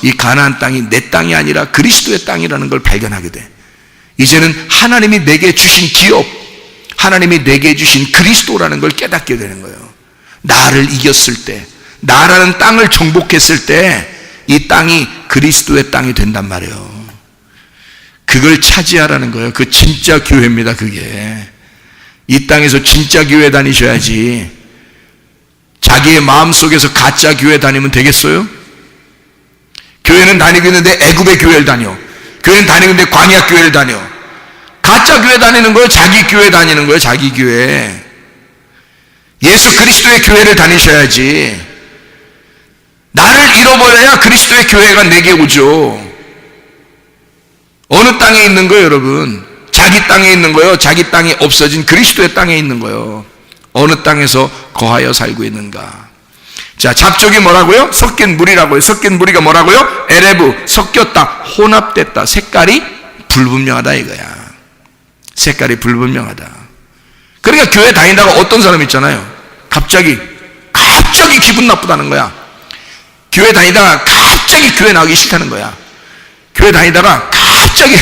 이 가나안 땅이 내 땅이 아니라 그리스도의 땅이라는 걸 발견하게 돼. 이제는 하나님이 내게 주신 기업, 하나님이 내게 주신 그리스도라는 걸 깨닫게 되는 거예요. 나를 이겼을 때, 나라는 땅을 정복했을 때 이 땅이 그리스도의 땅이 된단 말이에요. 그걸 차지하라는 거예요. 그 진짜 교회입니다. 그게 이 땅에서 진짜 교회 다니셔야지. 자기의 마음속에서 가짜 교회 다니면 되겠어요? 교회는 다니고 있는데 애굽의 교회를 다녀. 교회는 다니고 있는데 광야 교회를 다녀. 가짜 교회 다니는 거예요? 자기 교회 다니는 거예요? 자기 교회. 예수 그리스도의 교회를 다니셔야지. 나를 잃어버려야 그리스도의 교회가 내게 오죠. 어느 땅에 있는 거예요, 여러분? 자기 땅에 있는 거예요? 자기 땅이 없어진 그리스도의 땅에 있는 거예요. 어느 땅에서 거하여 살고 있는가? 자, 잡족이 뭐라고요? 섞인 물이라고요. 섞인 무리가 뭐라고요? 에레브, 섞였다, 혼합됐다. 색깔이 불분명하다 이거야. 색깔이 불분명하다. 그러니까 교회 다니다가 어떤 사람 있잖아요. 갑자기 기분 나쁘다는 거야. 교회 다니다가 갑자기 교회 나오기 싫다는 거야. 교회 다니다가 갑자기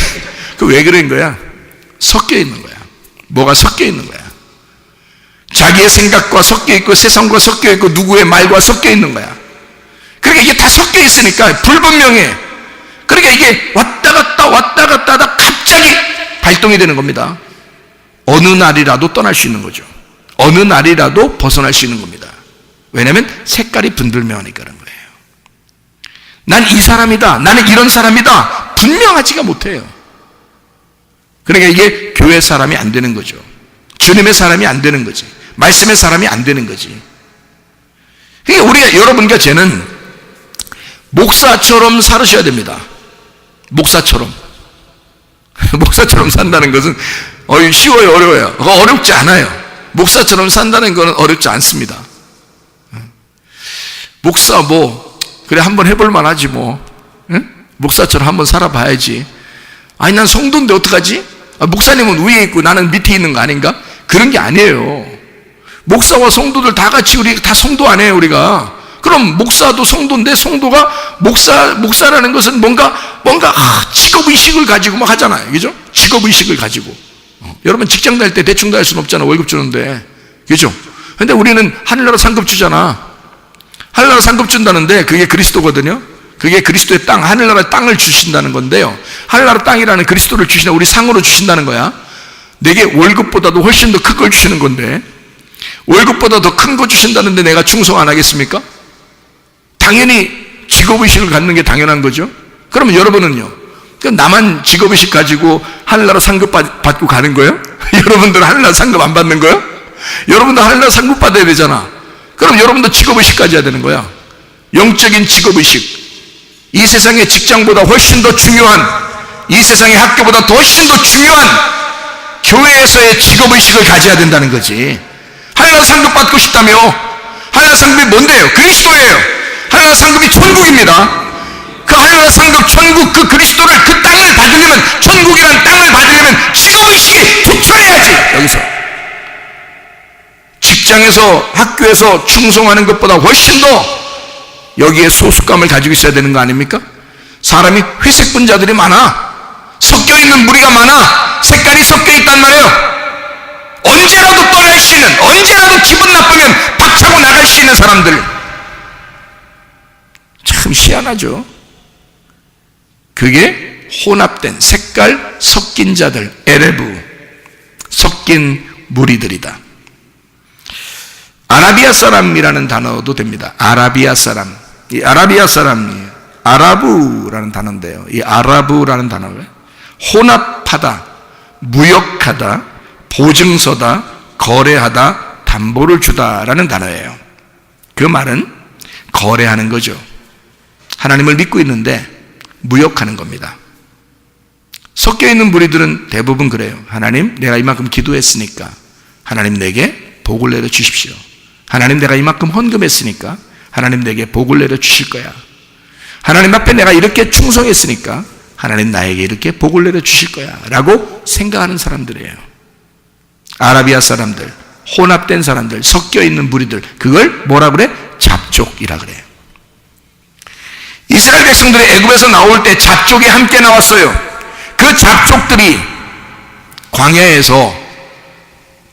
왜 그런 거야? 섞여 있는 거야. 뭐가 섞여 있는 거야? 자기의 생각과 섞여 있고 세상과 섞여 있고 누구의 말과 섞여 있는 거야. 그러니까 이게 다 섞여 있으니까 불분명해. 그러니까 이게 왔다 갔다 하다 갑자기 발동이 되는 겁니다. 어느 날이라도 떠날 수 있는 거죠. 어느 날이라도 벗어날 수 있는 겁니다. 왜냐하면 색깔이 분들명하니까 그런 거예요. 난 이 사람이다, 나는 이런 사람이다 분명하지가 못해요. 그러니까 이게 교회 사람이 안 되는 거죠. 주님의 사람이 안 되는 거지. 말씀의 사람이 안 되는 거지. 그러니까 우리가, 여러분과 쟤는 목사처럼 살으셔야 됩니다. 목사처럼 산다는 것은 쉬워요, 어려워요? 어렵지 않아요. 목사처럼 산다는 것은 어렵지 않습니다. 목사 그래 한번 해볼 만하지 뭐. 응? 목사처럼 한번 살아봐야지. 아니 난 성도인데 어떡하지? 목사님은 위에 있고 나는 밑에 있는 거 아닌가? 그런 게 아니에요. 목사와 성도들 다 같이 우리 다 성도 아니에요, 우리가. 그럼 목사도 성도인데, 성도가 목사라는 것은 뭔가 직업의식을 가지고 막 하잖아요. 그죠? 직업의식을 가지고. 여러분 직장 다닐 때 대충 다닐 수는 없잖아. 월급 주는데. 그죠? 근데 우리는 하늘나라 상급 주잖아. 하늘나라 상급 준다는데 그게 그리스도거든요. 그게 그리스도의 땅, 하늘나라 땅을 주신다는 건데요. 하늘나라 땅이라는 그리스도를 주시나 우리 상으로 주신다는 거야. 내게 월급보다도 훨씬 더 큰 걸 주시는 건데, 월급보다 더 큰 거 주신다는데 내가 충성 안 하겠습니까? 당연히 직업의식을 갖는 게 당연한 거죠. 그러면 여러분은요, 나만 직업의식 가지고 하늘나라 상급 받고 가는 거예요? 여러분들은 하늘나라 상급 안 받는 거예요? 여러분도 하늘나라 상급 받아야 되잖아. 그럼 여러분도 직업의식 가져야 되는 거야. 영적인 직업의식. 이 세상의 직장보다 훨씬 더 중요한, 이 세상의 학교보다 훨씬 더 중요한 교회에서의 직업의식을 가져야 된다는 거지. 하늘나라 상급 받고 싶다며? 하늘나라 상급이 뭔데요? 그리스도예요. 하늘나라 상급이 천국입니다. 그 하늘나라 상급 천국, 그 그리스도를, 그 땅을 받으려면, 천국이란 땅을 받으려면 직업의식이 투철해야지. 여기서 직장에서, 학교에서 충성하는 것보다 훨씬 더 여기에 소속감을 가지고 있어야 되는 거 아닙니까? 사람이 회색 분자들이 많아. 섞여있는 무리가 많아. 색깔이 섞여 있단 말이에요. 언제라도 떠날 수 있는, 언제라도 기분 나쁘면 박차고 나갈 수 있는 사람들. 참 희한하죠. 그게 혼합된, 색깔 섞인 자들, 에레브, 섞인 무리들이다. 아라비아 사람이라는 단어도 됩니다. 아라비아 사람. 이 아라비아 사람이 아라부라는 단어인데요. 이 아라부라는 단어가 혼합하다, 무역하다, 보증서다, 거래하다, 담보를 주다라는 단어예요. 그 말은 거래하는 거죠. 하나님을 믿고 있는데 무역하는 겁니다. 섞여있는 무리들은 대부분 그래요. 하나님, 내가 이만큼 기도했으니까 하나님 내게 복을 내려 주십시오. 하나님, 내가 이만큼 헌금했으니까 하나님 내게 복을 내려 주실 거야. 하나님 앞에 내가 이렇게 충성했으니까 하나님 나에게 이렇게 복을 내려 주실 거야 라고 생각하는 사람들이에요. 아라비아 사람들, 혼합된 사람들, 섞여있는 무리들, 그걸 뭐라 그래? 잡족이라 그래요. 이스라엘 백성들이 애굽에서 나올 때 잡족이 함께 나왔어요. 그 잡족들이 광야에서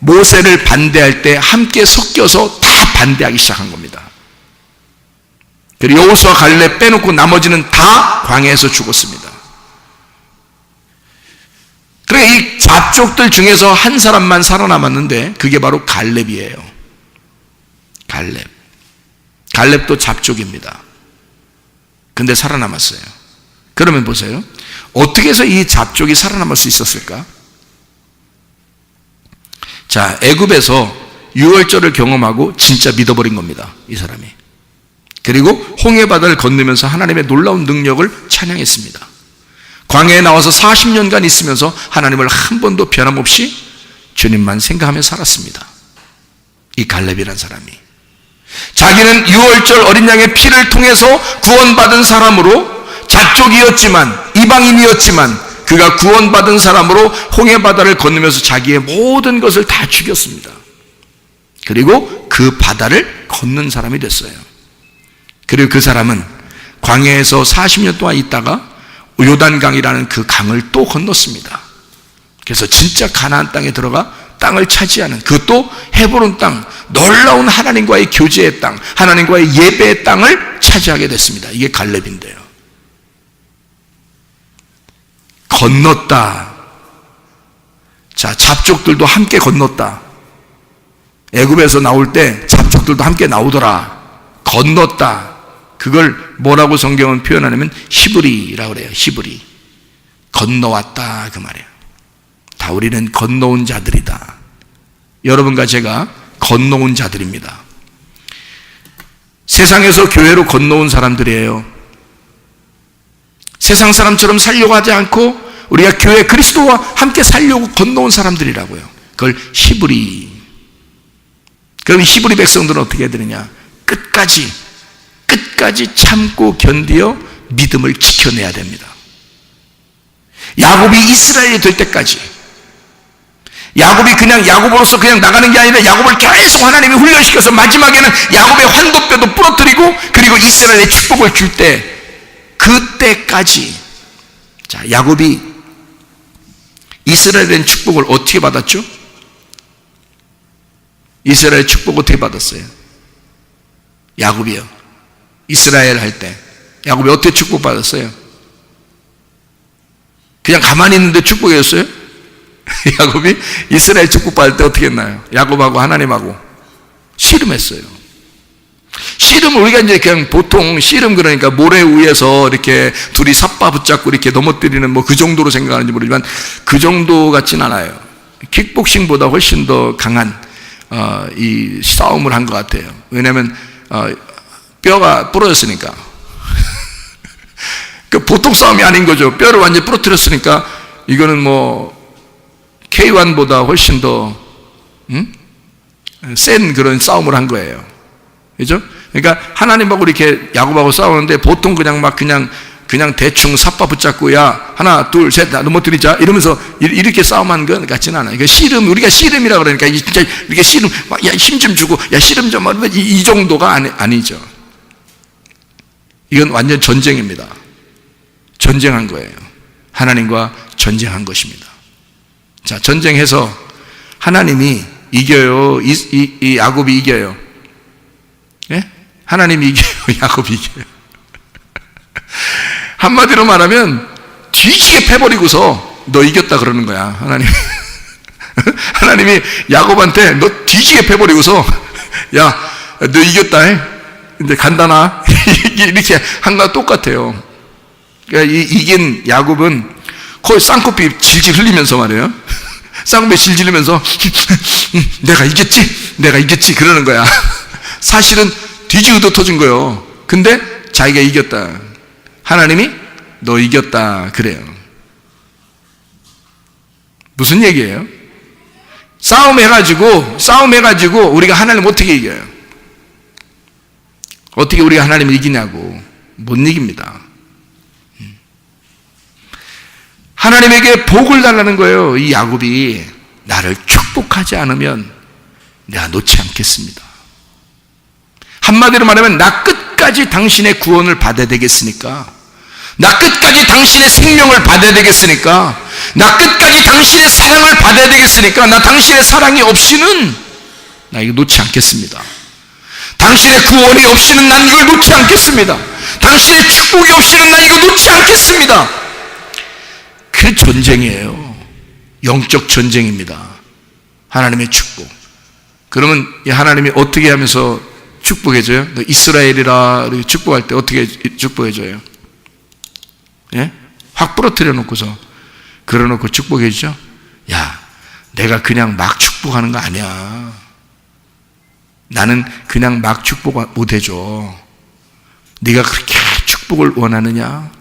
모세를 반대할 때 함께 섞여서 다 반대하기 시작한 겁니다. 그리고 여호수아 갈렙 빼놓고 나머지는 다 광야에서 죽었습니다. 그러니까 이 잡족들 중에서 한 사람만 살아남았는데 그게 바로 갈렙이에요. 갈렙. 갈렙도 잡족입니다. 근데 살아남았어요. 그러면 보세요. 어떻게 해서 이 잡족이 살아남을 수 있었을까? 자, 애굽에서 유월절을 경험하고 진짜 믿어버린 겁니다. 이 사람이. 그리고 홍해바다를 건너면서 하나님의 놀라운 능력을 찬양했습니다. 광야에 나와서 40년간 있으면서 하나님을 한 번도 변함없이 주님만 생각하며 살았습니다. 이 갈렙이라는 사람이. 자기는 유월절 어린 양의 피를 통해서 구원받은 사람으로, 잡족이었지만, 이방인이었지만 그가 구원받은 사람으로 홍해바다를 건너면서 자기의 모든 것을 다 죽였습니다. 그리고 그 바다를 건넌 사람이 됐어요. 그리고 그 사람은 광야에서 40년 동안 있다가 요단강이라는 그 강을 또 건넜습니다. 그래서 진짜 가나안 땅에 들어가 땅을 차지하는, 그것도 헤브론 땅, 놀라운 하나님과의 교제의 땅, 하나님과의 예배의 땅을 차지하게 됐습니다. 이게 갈렙인데요. 건넜다. 자, 잡족들도 함께 건넜다. 애굽에서 나올 때 잡족들도 함께 나오더라. 건넜다. 그걸 뭐라고 성경은 표현하냐면 히브리라고 그래요. 히브리. 건너왔다 그 말이에요. 다 우리는 건너온 자들이다. 여러분과 제가 건너온 자들입니다. 세상에서 교회로 건너온 사람들이에요. 세상 사람처럼 살려고 하지 않고 우리가 교회 그리스도와 함께 살려고 건너온 사람들이라고요. 그걸 히브리. 그럼 히브리 백성들은 어떻게 해야 되느냐? 끝까지 참고 견디어 믿음을 지켜내야 됩니다. 야곱이 이스라엘이 될 때까지, 야곱이 그냥 야곱으로서 그냥 나가는 게 아니라 야곱을 계속 하나님이 훈련시켜서 마지막에는 야곱의 환도뼈도 부러뜨리고 그리고 이스라엘의 축복을 줄 때, 그때까지. 자, 야곱이 이스라엘의 축복을 어떻게 받았죠? 이스라엘 축복 어떻게 받았어요? 야곱이요. 이스라엘 할 때 야곱이 어떻게 축복 받았어요? 그냥 가만히 있는데 축복이었어요? 야곱이 이스라엘 축복 받을 때 어떻게 했나요? 야곱하고 하나님하고 씨름했어요. 씨름을 우리가 이제 그냥 보통 씨름 그러니까 모래 위에서 이렇게 둘이 삿바 붙잡고 이렇게 넘어뜨리는 뭐 그 정도로 생각하는지 모르지만 그 정도 같진 않아요. 킥복싱보다 훨씬 더 강한 이 싸움을 한 것 같아요. 왜냐하면 뼈가 부러졌으니까. 그 보통 싸움이 아닌 거죠. 뼈를 완전히 부러뜨렸으니까 이거는 뭐 K1보다 훨씬 더 센 그런 싸움을 한 거예요. 그죠? 그러니까 하나님하고 이렇게 야곱하고 싸우는데 보통 그냥 대충 삿바 붙잡고 야 하나 둘 셋 넘어뜨리자 이러면서 이렇게 싸움한 건 같지는 않아요. 그러니까 씨름, 우리가 씨름이라 그러니까 진짜 이렇게 씨름 야 힘 좀 주고 야 씨름 좀 하면 이 정도가 아니죠. 이건 완전 전쟁입니다. 전쟁한 거예요. 하나님과 전쟁한 것입니다. 자, 전쟁해서 하나님이 이겨요. 이 야곱이 이겨요. 예? 하나님이 이겨요. 야곱이 이겨요. 한마디로 말하면 뒤지게 패버리고서 너 이겼다 그러는 거야. 하나님이 야곱한테 너 뒤지게 패버리고서 야 너 이겼다. 이제 간다나 이렇게 한 거랑 똑같아요. 그러니까 이긴 야곱은 거의 쌍코피 질질 흘리면서 말이에요. 쌍코피 질질 흘리면서 내가 이겼지 그러는 거야. 사실은 뒤지고도 터진 거예요. 근데 자기가 이겼다. 하나님이 너 이겼다 그래요. 무슨 얘기예요? 싸움해가지고 우리가 하나님 어떻게 이겨요? 어떻게 우리가 하나님을 이기냐고. 못 이깁니다. 하나님에게 복을 달라는 거예요. 이 야곱이 나를 축복하지 않으면 내가 놓지 않겠습니다. 한마디로 말하면 나 끝까지 당신의 구원을 받아야 되겠으니까, 나 끝까지 당신의 생명을 받아야 되겠으니까, 나 끝까지 당신의 사랑을 받아야 되겠으니까, 나 당신의 사랑이 없이는 나 이거 놓지 않겠습니다. 당신의 구원이 없이는 난 이걸 놓지 않겠습니다. 당신의 축복이 없이는 난 이거 놓지 않겠습니다. 그 전쟁이에요. 영적 전쟁입니다. 하나님의 축복. 그러면 하나님이 어떻게 하면서 축복해줘요? 너 이스라엘이라 축복할 때 어떻게 축복해줘요? 예? 확 부러뜨려 놓고서 그러놓고 축복해주죠? 야, 내가 그냥 막 축복하는 거 아니야. 나는 그냥 막 축복 못 해줘. 네가 그렇게 축복을 원하느냐?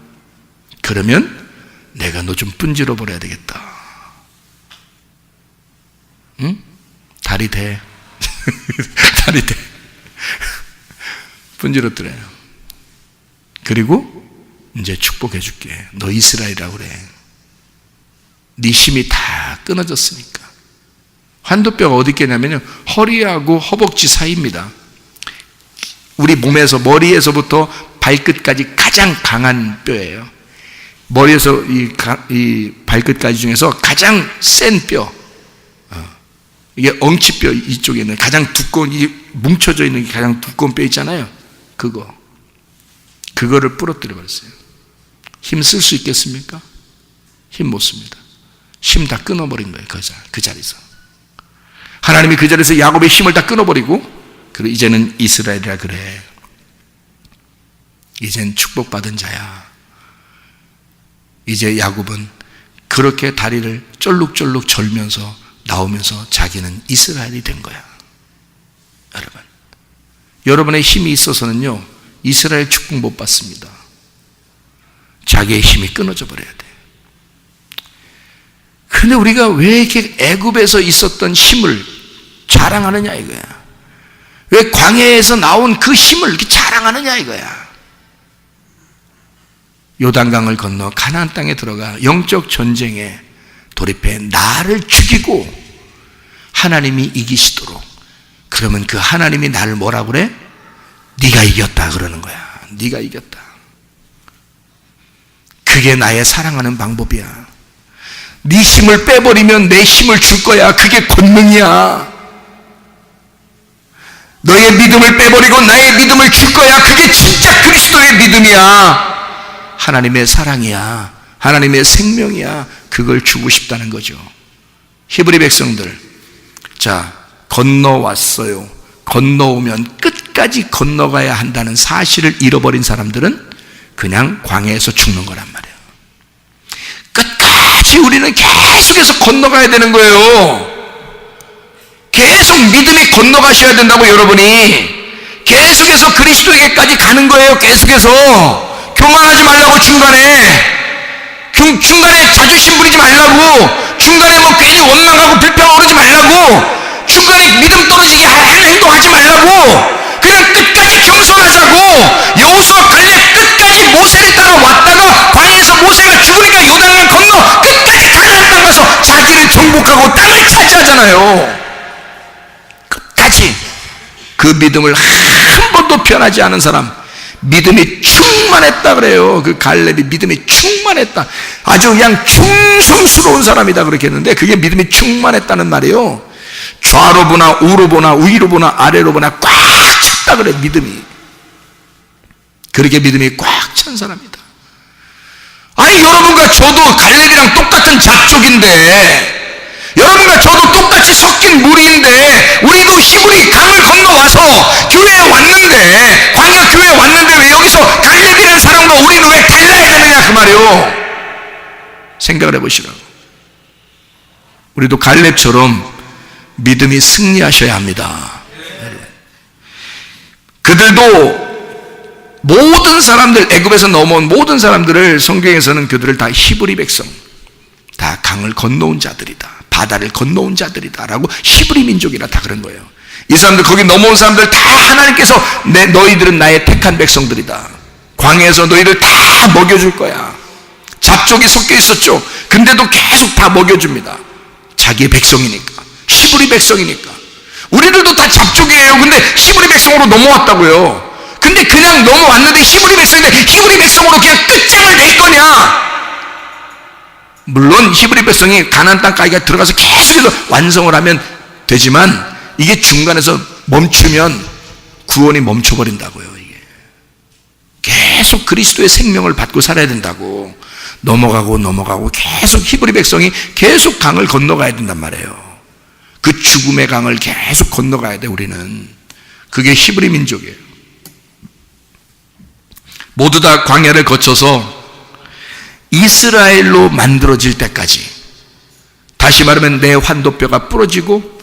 그러면 내가 너 좀 분지러 버려야 되겠다. 응? 다리 돼. 다리 돼. 분지러뜨려요. 그리고 이제 축복해 줄게. 너 이스라엘이라고 그래. 네 힘이 다 끊어졌으니까. 환도뼈가 어디 있겠냐면요, 허리하고 허벅지 사이입니다. 우리 몸에서 머리에서부터 발끝까지 가장 강한 뼈예요. 머리에서 이 발끝까지 중에서 가장 센 뼈, 이게 엉치뼈 이쪽에 있는 가장 두꺼운, 이 뭉쳐져 있는 게 가장 두꺼운 뼈 있잖아요. 그거를 부러뜨려 버렸어요. 힘 쓸 수 있겠습니까? 힘 못 씁니다. 힘 다 끊어버린 거예요. 그 자리에서. 하나님이 그 자리에서 야곱의 힘을 다 끊어버리고, 그리고 이제는 이스라엘이라 그래. 이젠 축복받은 자야. 이제 야곱은 그렇게 다리를 쫄룩쫄룩 절면서 나오면서 자기는 이스라엘이 된 거야. 여러분, 여러분의 힘이 있어서는요, 이스라엘 축복 못 받습니다. 자기의 힘이 끊어져 버려야 돼. 근데 우리가 왜 이렇게 애굽에서 있었던 힘을 자랑하느냐 이거야. 왜 광야에서 나온 그 힘을 이렇게 자랑하느냐 이거야. 요단강을 건너 가나안 땅에 들어가 영적 전쟁에 돌입해 나를 죽이고 하나님이 이기시도록, 그러면 그 하나님이 나를 뭐라 그래? 네가 이겼다 그러는 거야. 네가 이겼다. 그게 나의 사랑하는 방법이야. 네 힘을 빼버리면 내 힘을 줄 거야. 그게 권능이야. 너의 믿음을 빼버리고 나의 믿음을 줄 거야. 그게 진짜 그리스도의 믿음이야. 하나님의 사랑이야. 하나님의 생명이야. 그걸 주고 싶다는 거죠. 히브리 백성들, 자, 건너왔어요. 건너오면 끝까지 건너가야 한다는 사실을 잃어버린 사람들은 그냥 광야에서 죽는 거란 말이에요. 끝까지 우리는 계속해서 건너가야 되는 거예요. 계속 믿음이 건너가셔야 된다고. 여러분이 계속해서 그리스도에게까지 가는 거예요. 계속해서 교만하지 말라고. 중간에 자존심 부리지 말라고. 중간에 뭐 괜히 원망하고 불평하지 말라고. 중간에 믿음 떨어지게 하는 행동하지 말라고. 그냥 끝까지 겸손하자고. 여호수아 갈렙 끝까지 모세를 따라왔다가 광야에서 모세가 죽으니까 요단강 건너 끝까지 가나안 땅 가서 자기를 정복하고 땅을 차지하잖아요. 끝까지 그 믿음을 한 번도 변하지 않은 사람, 믿음이 충만했다 그래요. 그 갈렙이 믿음이 충만했다. 아주 그냥 충성스러운 사람이다 그렇게 했는데, 그게 믿음이 충만했다는 말이에요. 좌로 보나 우로 보나 위로 보나 아래로 보나 꽉 찼다 그래. 믿음이 그렇게 믿음이 꽉 찬 사람이다. 아니, 여러분과 저도 갈렙이랑 똑같은 잣족인데, 여러분과 저도 똑같이 섞인 무리인데, 우리도 히브리 강을 건너와서 교회에 왔는데, 광야 교회에 왔는데 왜 여기서 갈렙이라는 사람과 우리는 왜 달라야 되느냐 그 말이에요. 생각을 해보시라고. 우리도 갈렙처럼 믿음이 승리하셔야 합니다. 그들도 모든 사람들, 애굽에서 넘어온 모든 사람들을 성경에서는 그들을 다 히브리 백성, 다 강을 건너온 자들이다, 바다를 건너온 자들이다 라고 히브리 민족이라 다 그런 거예요. 이 사람들, 거기 넘어온 사람들 다 하나님께서 너희들은 나의 택한 백성들이다, 광야에서 너희들 다 먹여줄 거야. 잡족이 섞여 있었죠. 근데도 계속 다 먹여줍니다. 자기의 백성이니까, 히브리 백성이니까. 우리들도 다 잡족이에요. 근데 히브리 백성으로 넘어왔다고요. 근데 그냥 넘어왔는데 히브리 백성인데 히브리 백성으로 그냥 끝장을 낼 거냐? 물론 히브리 백성이 가나안 땅까지 들어가서 계속해서 완성을 하면 되지만, 이게 중간에서 멈추면 구원이 멈춰버린다고요. 이게 계속 그리스도의 생명을 받고 살아야 된다고. 넘어가고 계속 히브리 백성이 계속 강을 건너가야 된단 말이에요. 그 죽음의 강을 계속 건너가야 돼. 우리는 그게 히브리 민족이에요. 모두 다 광야를 거쳐서 이스라엘로 만들어질 때까지, 다시 말하면 내 환도뼈가 부러지고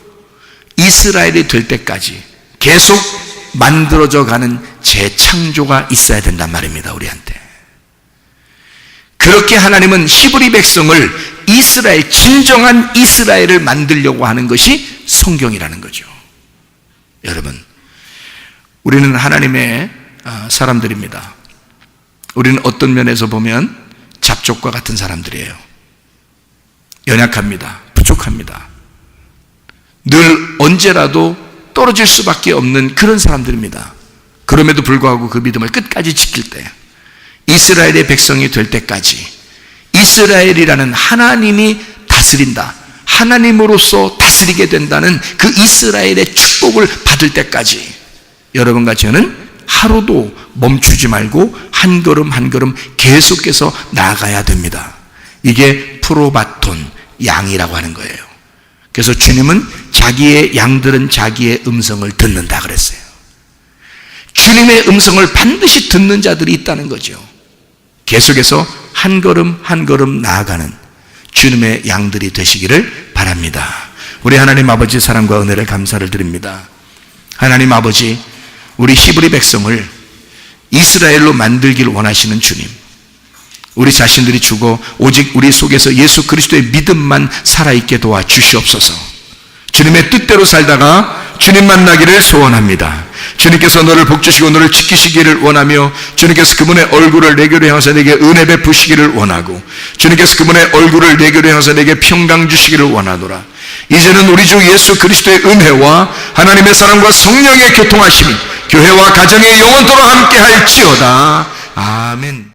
이스라엘이 될 때까지 계속 만들어져 가는 재창조가 있어야 된단 말입니다. 우리한테. 그렇게 하나님은 히브리 백성을, 이스라엘, 진정한 이스라엘을 만들려고 하는 것이 성경이라는 거죠. 여러분, 우리는 하나님의 사람들입니다. 우리는 어떤 면에서 보면 잡족과 같은 사람들이에요. 연약합니다. 부족합니다. 늘 언제라도 떨어질 수밖에 없는 그런 사람들입니다. 그럼에도 불구하고 그 믿음을 끝까지 지킬 때, 이스라엘의 백성이 될 때까지, 이스라엘이라는 하나님이 다스린다, 하나님으로서 다스리게 된다는 그 이스라엘의 축복을 받을 때까지 여러분과 저는 하루도 멈추지 말고 한 걸음 한 걸음 계속해서 나아가야 됩니다. 이게 프로바톤, 양이라고 하는 거예요. 그래서 주님은 자기의 양들은 자기의 음성을 듣는다 그랬어요. 주님의 음성을 반드시 듣는 자들이 있다는 거죠. 계속해서 한 걸음 한 걸음 나아가는 주님의 양들이 되시기를 바랍니다. 우리 하나님 아버지 사랑과 은혜를 감사를 드립니다. 하나님 아버지, 우리 히브리 백성을 이스라엘로 만들길 원하시는 주님, 우리 자신들이 죽어 오직 우리 속에서 예수 그리스도의 믿음만 살아있게 도와주시옵소서. 주님의 뜻대로 살다가 주님 만나기를 소원합니다. 주님께서 너를 복주시고 너를 지키시기를 원하며, 주님께서 그분의 얼굴을 내게로 향하사 내게 은혜 베푸시기를 원하고, 주님께서 그분의 얼굴을 내게로 향하사 내게 평강 주시기를 원하노라. 이제는 우리 주 예수 그리스도의 은혜와 하나님의 사랑과 성령의 교통하심이 교회와 가정에 영원토록 함께 할지어다. 아멘.